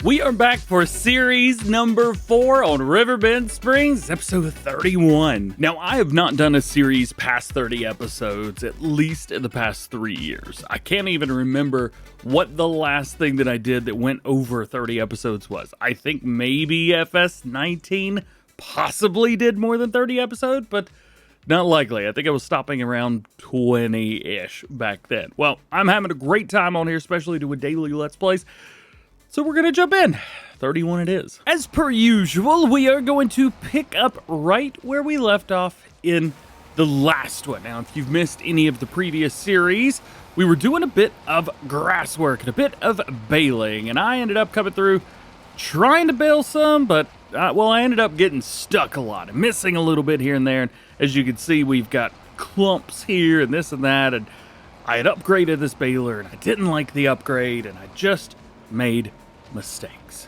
We are back for series number 4 on Riverbend Springs, episode 31. Now, I have not done a series past 30 episodes, at least in the past 3 years. I can't even remember what the last thing that I did that went over 30 episodes was. I think maybe FS19 possibly did more than 30 episodes, but not likely. I think I was stopping around 20-ish back then. Well, I'm having a great time on here, especially doing daily Let's Plays. So we're going to jump in. 31 it is. As per usual, we are going to pick up right where we left off in the last one. Now, if you've missed any of the previous series, we were doing a bit of grass work and a bit of baling, and I ended up coming through trying to bale some, but, I ended up getting stuck a lot and missing a little bit here and there. And as you can see, we've got clumps here and this and that, and I had upgraded this baler, and I didn't like the upgrade, and I just made mistakes.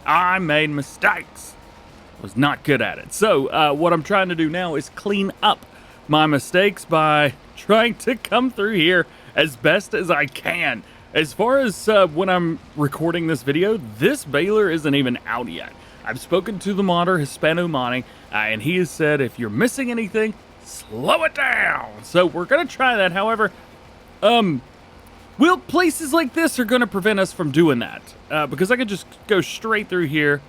I made mistakes. Was not good at it. So what I'm trying to do now is clean up my mistakes by trying to come through here as best as I can. As far as when I'm recording this video, this baler isn't even out yet. I've spoken to the modder, Hispano Modding, and he has said if you're missing anything, slow it down. So we're going to try that. However, places like this are going to prevent us from doing that, because I could just go straight through here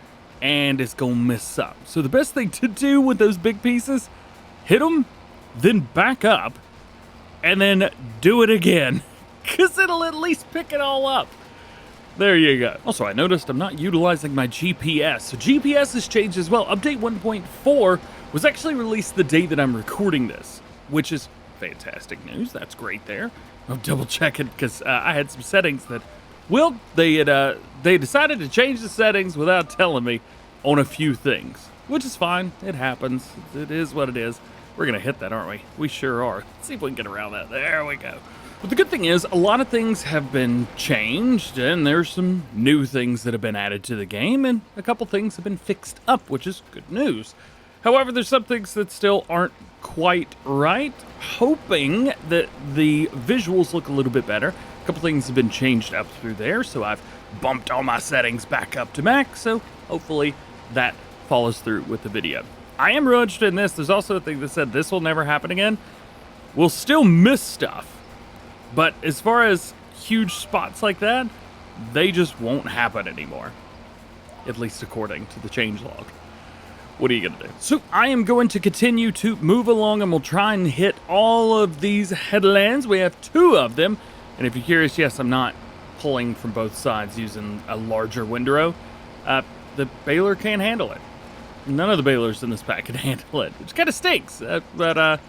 and it's going to mess up. So the best thing to do with those big pieces, hit them, then back up, and then do it again, because it'll at least pick it all up. There you go. Also, I noticed I'm not utilizing my GPS. So GPS has changed as well. Update 1.4 was actually released the day that I'm recording this, which is fantastic news. That's great there. I'll double check it because I had some settings that, they decided to change the settings without telling me on a few things, which is fine. It happens. It is what it is. We're going to hit that, aren't we? We sure are. Let's see if we can get around that. There we go. But the good thing is a lot of things have been changed, and there's some new things that have been added to the game, and a couple things have been fixed up, which is good news. However, there's some things that still aren't quite right. Hoping that the visuals look a little bit better. A couple things have been changed up through there, so I've bumped all my settings back up to max, so hopefully that follows through with the video. I am real interested in this. There's also a thing that said this will never happen again. We'll still miss stuff, but as far as huge spots like that, they just won't happen anymore, at least according to the changelog. What are you going to do? So I am going to continue to move along, and we'll try and hit all of these headlands. We have 2 of them. And if you're curious, yes, I'm not pulling from both sides using a larger windrow. The baler can't handle it. None of the balers in this pack can handle it, which kind of stinks. But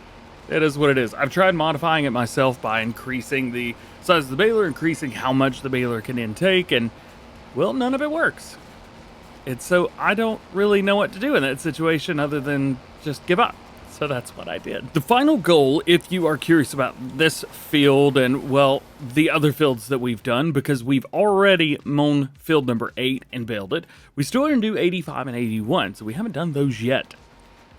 it is what it is. I've tried modifying it myself by increasing the size of the baler, increasing how much the baler can intake, and, well, none of it works. And so I don't really know what to do in that situation other than just give up. So that's what I did. The final goal, if you are curious about this field and, well, the other fields that we've done, because we've already mown field number 8 and baled it, we still are going to do 85 and 81, so we haven't done those yet.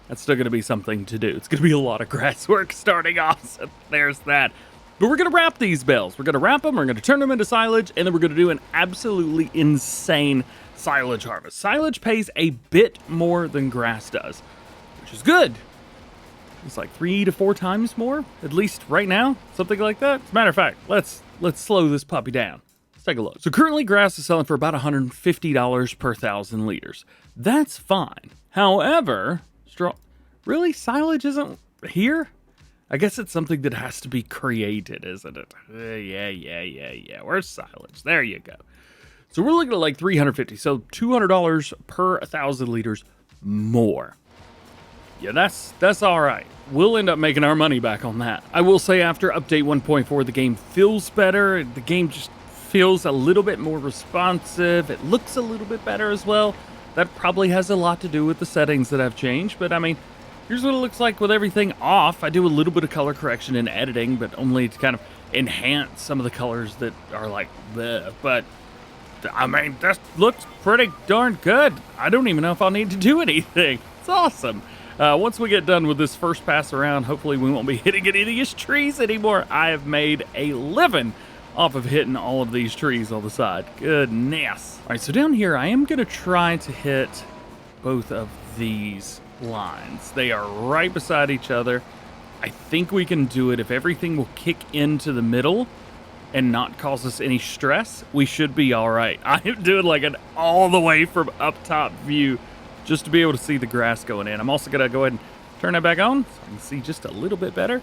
That's still going to be something to do. It's going to be a lot of grass work starting off, so there's that. But we're going to wrap these bales. We're going to wrap them, we're going to turn them into silage, and then we're going to do an absolutely insane silage harvest. Silage pays a bit more than grass does, which is good. It's like 3 to 4 times more, at least right now, something like that. As a matter of fact, let's slow this puppy down. Let's take a look. So currently grass is selling for about $150 per 1,000 liters. That's fine. However, really, silage isn't here? I guess it's something that has to be created, isn't it? Yeah. Where's silage? There you go. So we're looking at like $350, so $200 per 1,000 liters more. Yeah, that's all right. We'll end up making our money back on that. I will say after update 1.4, the game feels better. The game just feels a little bit more responsive. It looks a little bit better as well. That probably has a lot to do with the settings that I've changed, but I mean, here's what it looks like with everything off. I do a little bit of color correction in editing, but only to kind of enhance some of the colors that are like bleh. But I mean, that looks pretty darn good. I don't even know if I'll need to do anything. It's awesome. Once we get done with this first pass around, hopefully we won't be hitting any of these trees anymore. I have made a living off of hitting all of these trees on the side. Goodness. All right, so down here, I am going to try to hit both of these lines. They are right beside each other. I think we can do it if everything will kick into the middle and not cause us any stress. We should be all right. I am doing like an all the way from up top view just to be able to see the grass going in. I'm also going to go ahead and turn that back on so I can see just a little bit better.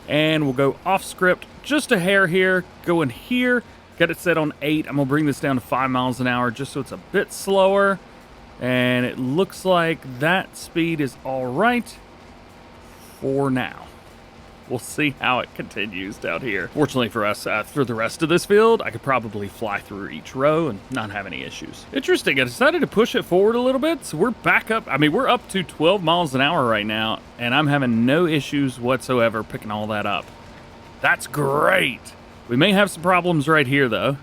And we'll go off script just a hair here, go in here, get it set on 8. I'm going to bring this down to 5 miles an hour just so it's a bit slower. And it looks like that speed is all right for now. We'll see how it continues down here. Fortunately for us, through the rest of this field, I could probably fly through each row and not have any issues. Interesting, I decided to push it forward a little bit, so we're back up. I mean, we're up to 12 miles an hour right now, and I'm having no issues whatsoever picking all that up. That's great. We may have some problems right here, though.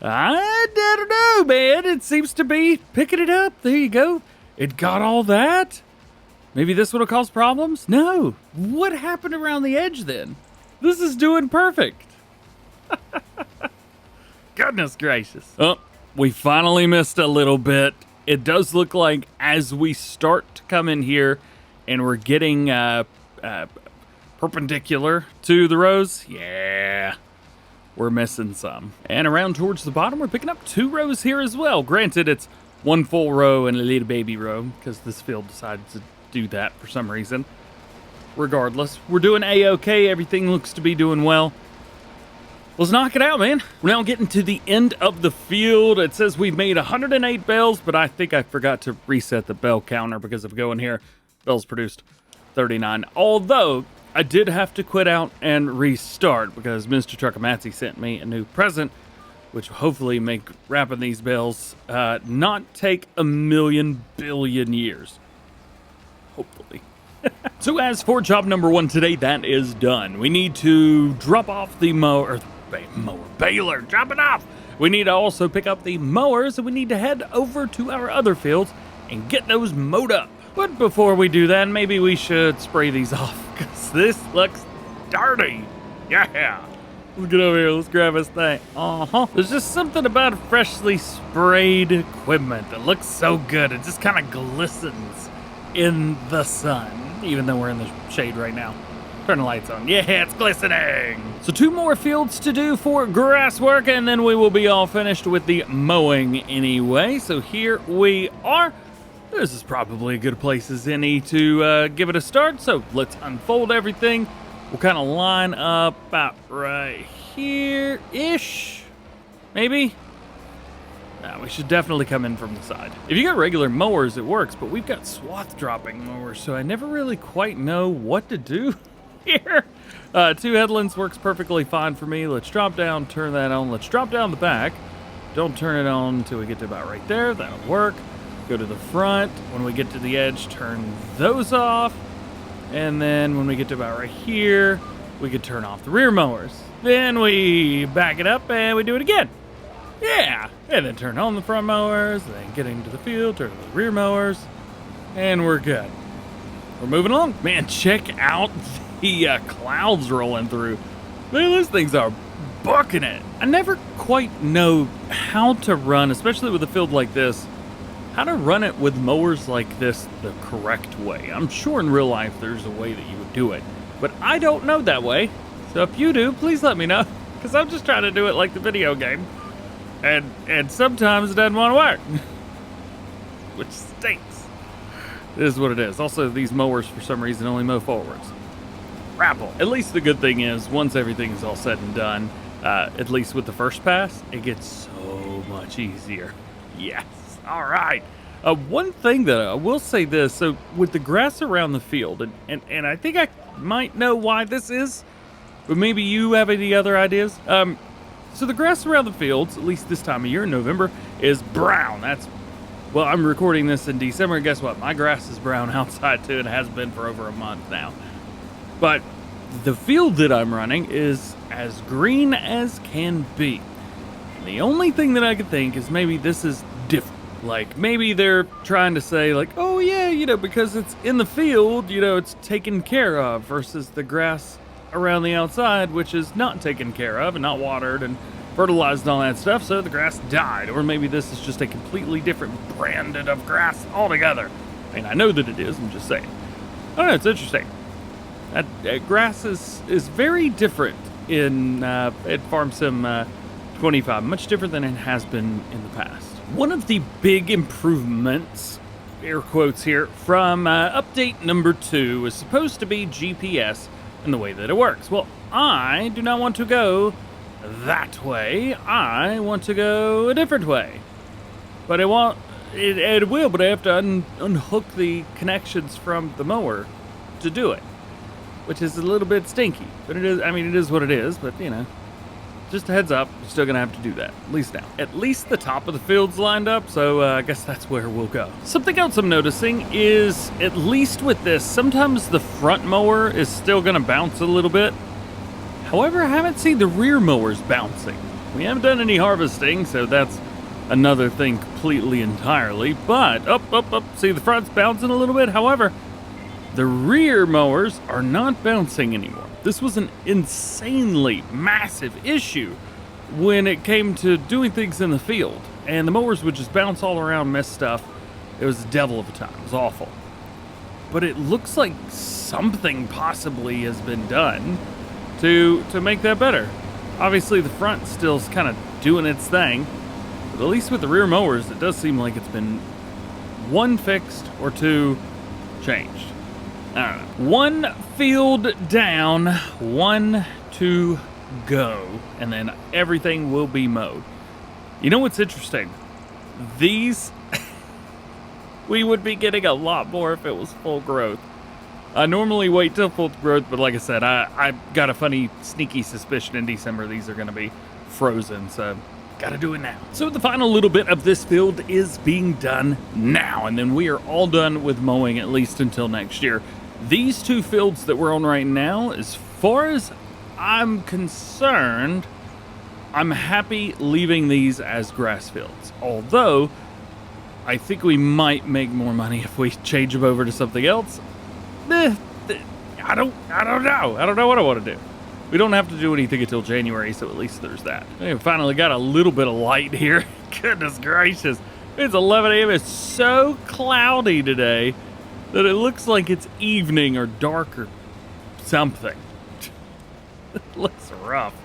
I don't know, man. It seems to be picking it up. There you go. It got all that. Maybe this would have caused problems? No. What happened around the edge then? This is doing perfect. Goodness gracious. Oh, we finally missed a little bit. It does look like as we start to come in here and we're getting perpendicular to the rows, yeah, we're missing some. And around towards the bottom, we're picking up 2 rows here as well. Granted, it's 1 full row and a little baby row because this field decided to do that for some reason. Regardless, we're doing a-okay. Everything looks to be doing well. Let's knock it out, man. We're now getting to the end of the field. It says we've made 108 bales, but I think I forgot to reset the bale counter because of going here. Bales produced 39. Although I did have to quit out and restart because Mr. Truckamatzi sent me a new present, which will hopefully make wrapping these bales not take a million billion years. Hopefully. So as for job number 1 today, that is done. We need to drop off the baler, drop it off. We need to also pick up the mowers, and we need to head over to our other fields and get those mowed up. But before we do that, maybe we should spray these off, because this looks dirty. Yeah. Let's get over here, let's grab this thing. There's just something about freshly sprayed equipment that looks so good. It just kind of glistens in the sun, even though we're in the shade right now. Turn the lights on. Yeah, it's glistening. So 2 more fields to do for grass work, and then we will be all finished with the mowing anyway. So here we are. This is probably a good place as any to give it a start. So let's unfold everything. We'll kind of line up about right here-ish, maybe. Now, we should definitely come in from the side. If you got regular mowers, it works, but we've got swath dropping mowers, so I never really quite know what to do here. 2 headlands works perfectly fine for me. Let's drop down, turn that on. Let's drop down the back. Don't turn it on until we get to about right there. That'll work. Go to the front. When we get to the edge, turn those off. And then when we get to about right here, we could turn off the rear mowers. Then we back it up and we do it again. Yeah, and then turn on the front mowers, then get into the field, turn the rear mowers, and we're good. We're moving along. Man, check out the clouds rolling through. Man, those things are bucking it. I never quite know how to run, especially with a field like this, how to run it with mowers like this the correct way. I'm sure in real life there's a way that you would do it, but I don't know that way. So if you do, please let me know, because I'm just trying to do it like the video game. And sometimes it doesn't want to work, which stinks. It is what it is. Also, these mowers, for some reason, only mow forwards. Rapple. At least the good thing is, once everything's all said and done, at least with the first pass, it gets so much easier. Yes. All right. One thing that I will say this, so with the grass around the field, and I think I might know why this is, but maybe you have any other ideas? So the grass around the fields, at least this time of year in November, is brown. Well, I'm recording this in December, and guess what? My grass is brown outside too, and it has been for over a month now. But the field that I'm running is as green as can be. And the only thing that I could think is maybe this is different. Like, maybe they're trying to say, like, oh yeah, because it's in the field, it's taken care of, versus the grass around the outside, which is not taken care of and not watered and fertilized and all that stuff, so the grass died. Or maybe this is just a completely different brand of grass altogether. I mean, I know that it is, I'm just saying. I don't know, it's interesting. That grass is very different in at Farm Sim 25, much different than it has been in the past. One of the big improvements, air quotes here, from update number 2 is supposed to be GPS and the way that it works. Well, I do not want to go that way. I want to go a different way. But it will, but I have to unhook the connections from the mower to do it, which is a little bit stinky. But it is, I mean, it is what it is, but you know, just a heads up, you're still gonna have to do that, at least now. At least the top of the field's lined up, so I guess that's where we'll go. Something else I'm noticing is, at least with this, sometimes the front mower is still gonna bounce a little bit. However, I haven't seen the rear mowers bouncing. We haven't done any harvesting, so that's another thing completely entirely. But, see the front's bouncing a little bit. However, the rear mowers are not bouncing anymore. This was an insanely massive issue when it came to doing things in the field. And the mowers would just bounce all around, miss stuff. It was a devil of a time. It was awful. But it looks like something possibly has been done to make that better. Obviously, the front still's kind of doing its thing. But at least with the rear mowers, it does seem like it's been one fixed or two changed. I don't know. One field down, one to go, and then everything will be mowed. You know what's interesting? These, we would be getting a lot more if it was full growth. I normally wait till full growth, but like I said, I got a funny, sneaky suspicion in December these are going to be frozen, so gotta do it now. So the final little bit of this field is being done now, and then we are all done with mowing, at least until next year. These two fields that we're on right now, as far as I'm concerned, I'm happy leaving these as grass fields. Although, I think we might make more money if we change them over to something else. I don't know. I don't know what I want to do. We don't have to do anything until January, so at least there's that. We finally got a little bit of light here. Goodness gracious. It's 11 a.m. It's so cloudy today that it looks like it's evening or dark or something. It looks rough.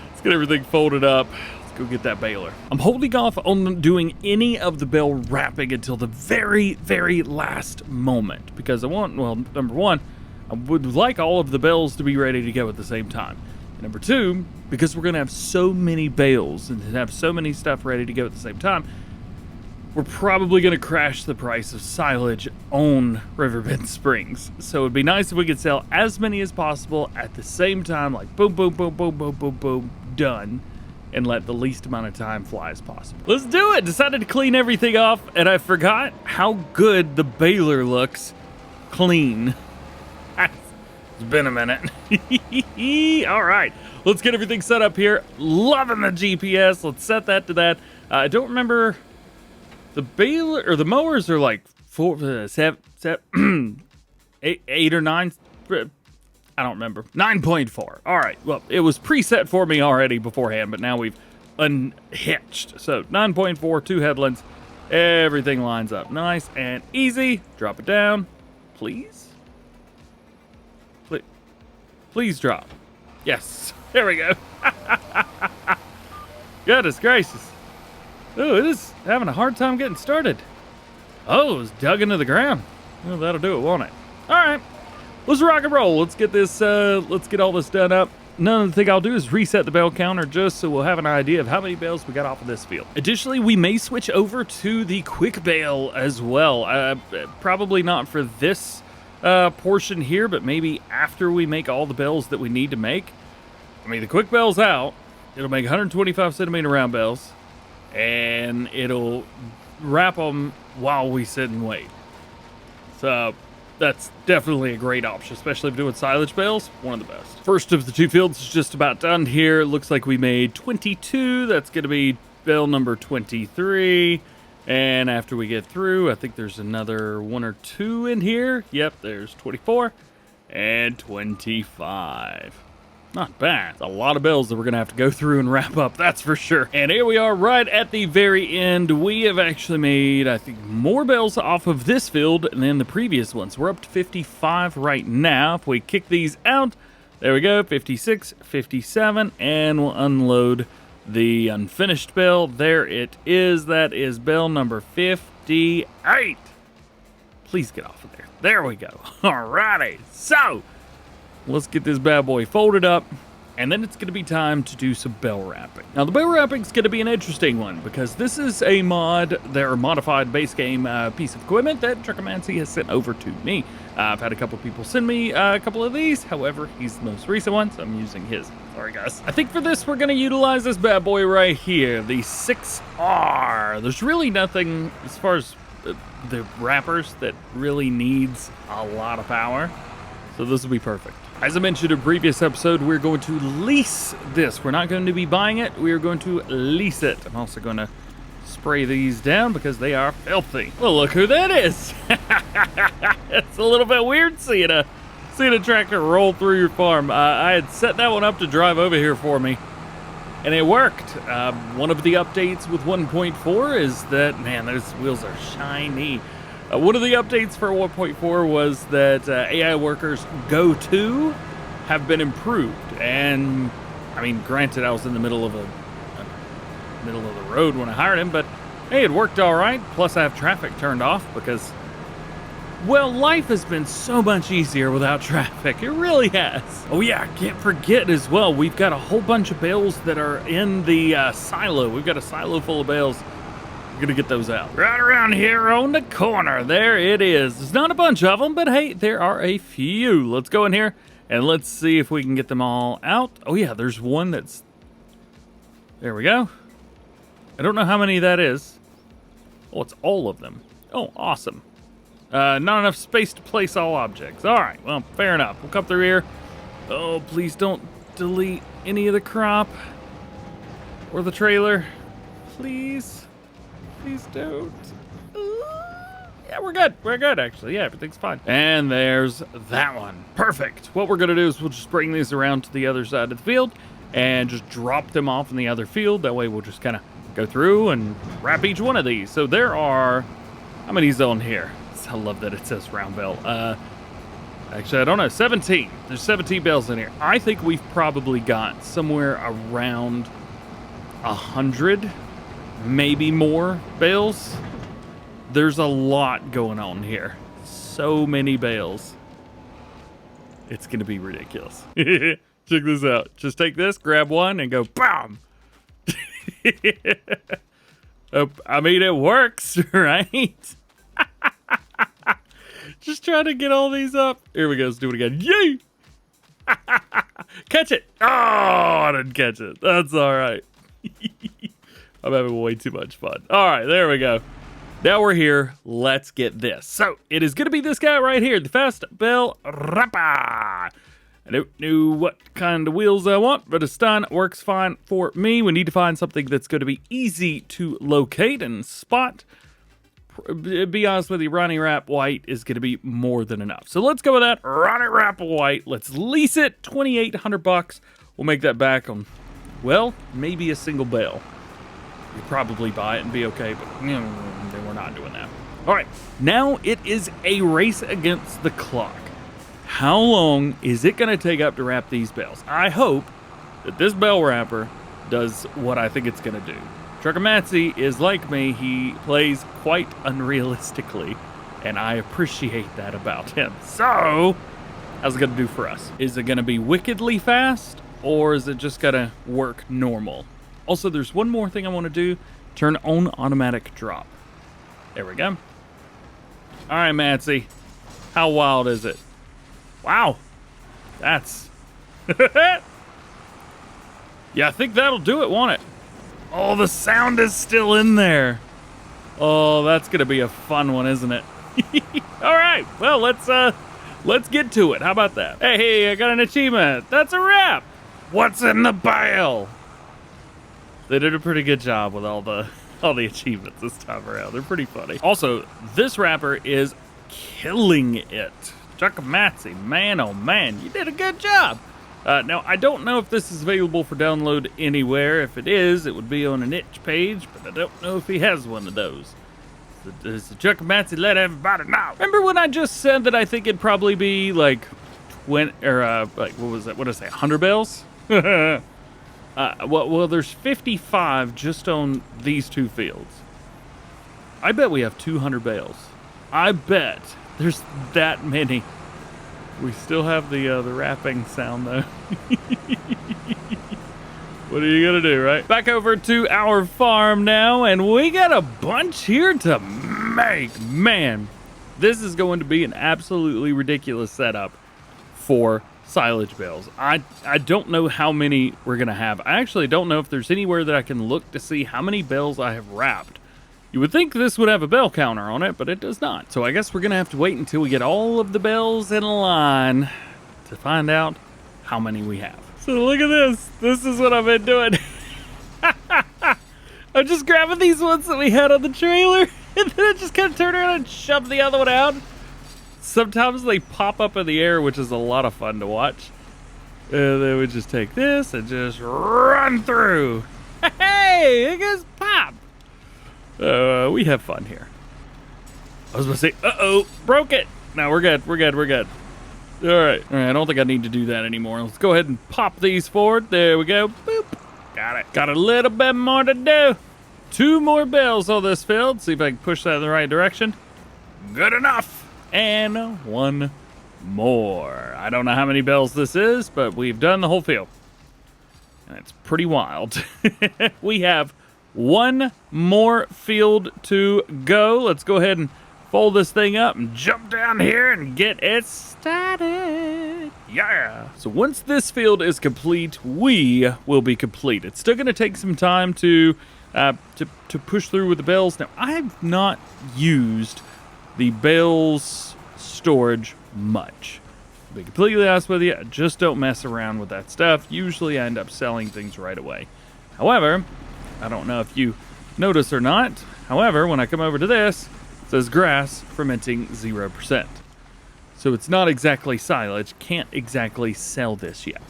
Let's get everything folded up. Let's go get that baler. I'm holding off on doing any of the bale wrapping until the very, very last moment because I want, well, number one, I would like all of the bales to be ready to go at the same time. And number two, because we're going to have so many bales and have so many stuff ready to go at the same time, we're probably going to crash the price of silage on Riverbend Springs. So it'd be nice if we could sell as many as possible at the same time, like boom, boom, boom, boom, boom, boom, boom, done, and let the least amount of time fly as possible. Let's do it! Decided to clean everything off, and I forgot how good the baler looks clean. It's been a minute. All right, let's get everything set up here. Loving the GPS. Let's set that to that. I don't remember... The baler or the mowers are like 8 or 9. I don't remember. 9.4. All right. Well, it was preset for me already beforehand, but now we've unhitched. So 9.4, 2 headlands. Everything lines up nice and easy. Drop it down, please. Please drop. Yes. There we go. Goodness gracious. Oh, it is having a hard time getting started. Oh, it's dug into the ground. Well, that'll do it, won't it? All right, let's rock and roll. Let's get this. Let's get all this done up. Another thing I'll do is reset the bale counter just so we'll have an idea of how many bales we got off of this field. Additionally, we may switch over to the quick bale as well. Probably not for this portion here, but maybe after we make all the bales that we need to make. I mean, the quick bale's out. It'll make 125 centimeter round bales. And it'll wrap them while we sit and wait. So that's definitely a great option, especially if doing silage bales. One of the best. First of the two fields is just about done here. Looks like we made 22. That's going to be bale number 23. And after we get through, I think there's another 1 or 2 in here. Yep, there's 24 and 25. Not bad. A lot of bales that we're going to have to go through and wrap up, that's for sure. And here we are right at the very end. We have actually made, I think, more bales off of this field than the previous ones. We're up to 55 right now. If we kick these out, there we go, 56, 57, and we'll unload the unfinished bale. There it is. That is bale number 58. Please get off of there. There we go. Alrighty. So, let's get this bad boy folded up, and then it's going to be time to do some bale wrapping. Now, the bale wrapping is going to be an interesting one because this is a modified base game piece of equipment that DjGoHam has sent over to me. I've had a couple people send me a couple of these. However, he's the most recent one, so I'm using his. Sorry, guys. I think for this, we're going to utilize this bad boy right here, the 6R. There's really nothing as far as the wrappers that really needs a lot of power, so this will be perfect. As I mentioned in a previous episode, we're going to lease this. We're not going to be buying it. We are going to lease it. I'm also going to spray these down because they are filthy. Well, look who that is. It's a little bit weird seeing a tractor roll through your farm. I had set that one up to drive over here for me, and it worked. One of the updates with 1.4 is that, man, those wheels are shiny. One of the updates for 1.4 was that AI workers go-to have been improved. And, I mean, granted, I was in the middle of the road when I hired him, but hey, it worked all right. Plus, I have traffic turned off because, well, life has been so much easier without traffic. It really has. Oh, yeah, I can't forget as well, we've got a whole bunch of bales that are in the silo. We've got a silo full of bales. Gonna get those out right around here on the corner. There it is. There's not a bunch of them, but hey, there are a few. Let's go in here and let's see if we can get them all out. Oh yeah, there's one that's, there we go. I don't know how many that is. Oh, it's all of them. Oh, awesome. Not enough space to place all objects. All right, well, fair enough. We'll come through here. Oh, please don't delete any of the crop or the trailer, please. Please don't. Yeah, we're good. We're good, actually. Yeah, everything's fine. And there's that one. Perfect. What we're going to do is we'll just bring these around to the other side of the field and just drop them off in the other field. That way we'll just kind of go through and wrap each one of these. So there are, how many's on here? I love that it says round bale. Actually, I don't know, 17. There's 17 bales in here. I think we've probably got somewhere around 100, maybe more bales. There's a lot going on here. So many bales. It's gonna be ridiculous. Check this out. Just take this, grab one, and go BAM! I mean, it works, right? Just trying to get all these up. Here we go, let's do it again. Yay! Catch it! Oh, I didn't catch it. That's all right. I'm having way too much fun. All right, there we go. Now we're here. Let's get this. So it is going to be this guy right here, the Fast Bale Wrapper. I don't know what kind of wheels I want, but a stun works fine for me. We need to find something that's going to be easy to locate and spot. Be honest with you, Ronnie Wrap White is going to be more than enough. So let's go with that. Ronnie Wrap White. Let's lease it. $2,800. We'll make that back on, well, maybe a single bale. You'd probably buy it and be okay, but then we're not doing that. All right, now it is a race against the clock. How long is it going to take up to wrap these bales? I hope that this bale wrapper does what I think it's going to do. DjGoHam is like me. He plays quite unrealistically, and I appreciate that about him. So, how's it going to do for us? Is it going to be wickedly fast, or is it just going to work normal? Also, there's one more thing I want to do. Turn on automatic drop. There we go. All right, Matsy. How wild is it? Wow. That's... yeah, I think that'll do it, won't it? Oh, the sound is still in there. Oh, that's going to be a fun one, isn't it? All right. Well, let's get to it. How about that? Hey, I got an achievement. That's a wrap. What's in the bale? They did a pretty good job with all the achievements this time around. They're pretty funny. Also, this wrapper is killing it. DjGoHam, man, oh man, you did a good job. Now, I don't know if this is available for download anywhere. If it is, it would be on an itch page, but I don't know if he has one of those. Does the DjGoHam let everybody know? Remember when I just said that I think it'd probably be like 20, or like, what was that? What did I say, 100 bales? Well, there's 55 just on these 2 fields. I bet we have 200 bales. I bet there's that many. We still have the wrapping sound though. What are you gonna do, right? Back over to our farm now, and we got a bunch here to make. Man, this is going to be an absolutely ridiculous setup for silage bales. I don't know how many we're gonna have. I actually don't know if there's anywhere that I can look to see how many bales I have wrapped. You would think this would have a bale counter on it, but it does not. So I guess we're gonna have to wait until we get all of the bales in line to find out how many we have. So look at this. This is what I've been doing. I'm just grabbing these ones that we had on the trailer, and then I just kind of turn around and shove the other one out. Sometimes they pop up in the air, which is a lot of fun to watch. And then we just take this and just run through. Hey, it goes pop. We have fun here. I was going to say, uh-oh, broke it. No, we're good. All right. I don't think I need to do that anymore. Let's go ahead and pop these forward. There we go. Boop. Got it. Got a little bit more to do. 2 more bales on this field. See if I can push that in the right direction. Good enough. And 1 more. I don't know how many bales this is, but we've done the whole field. And it's pretty wild. We have 1 more field to go. Let's go ahead and fold this thing up and jump down here and get it started. Yeah. So once this field is complete, we will be complete. It's still going to take some time to push through with the bales. Now, I've not used the bales storage much. To be completely honest with you, I just don't mess around with that stuff. Usually I end up selling things right away. However, I don't know if you notice or not. However, when I come over to this, it says grass fermenting 0%. So it's not exactly silage. Can't exactly sell this yet.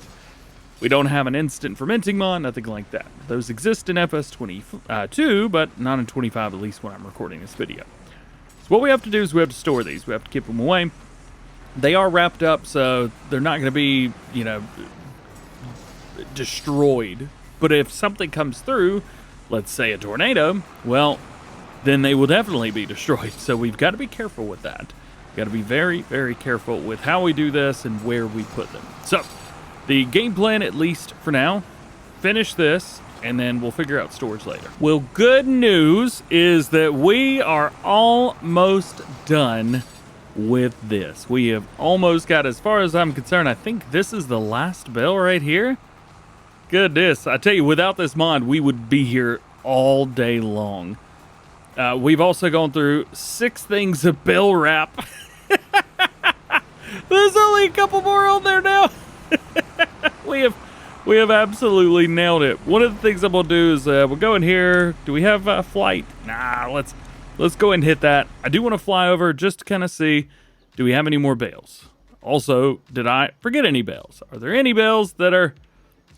We don't have an instant fermenting mod, nothing like that. Those exist in FS22, but not in 25, at least when I'm recording this video. So what we have to do is we have to store these. We have to keep them away. They are wrapped up, so they're not going to be, you know, destroyed. But if something comes through, let's say a tornado, well, then they will definitely be destroyed. So we've got to be careful with that. We've got to be very, very careful with how we do this and where we put them. So the game plan, at least for now, finish this, and then we'll figure out storage later. Well, good news is that we are almost done with this. We have almost got, as far as I'm concerned, I think this is the last bale right here. Goodness, I tell you, without this mod, we would be here all day long. We've also gone through 6 things of bale wrap. There's only a couple more on there now. We have absolutely nailed it. One of the things I'm gonna do is we'll go in here. Do we have a flight? Nah, let's go and hit that. I do want to fly over just to kind of see, do we have any more bales? Also, did I forget any bales? Are there any bales that are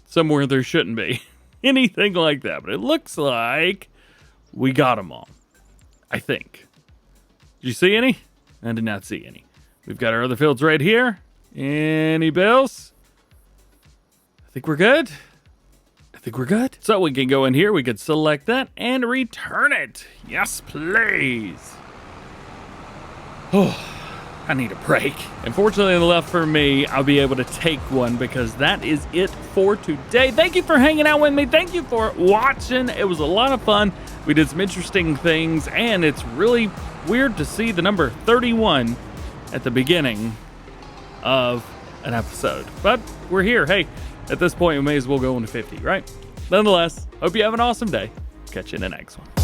somewhere there shouldn't be? Anything like that. But it looks like we got them all, I think. Did you see any? I did not see any. We've got our other fields right here. Any bales? I think we're good. So we can go in here, we could select that and return it. Yes, please. Oh, I need a break. Unfortunately, left for me, I'll be able to take one because that is it for today. Thank you for hanging out with me. Thank you for watching. It was a lot of fun. We did some interesting things, and it's really weird to see the number 31 at the beginning of an episode. But we're here. Hey, at this point, we may as well go into 50, right? Nonetheless, hope you have an awesome day. Catch you in the next one.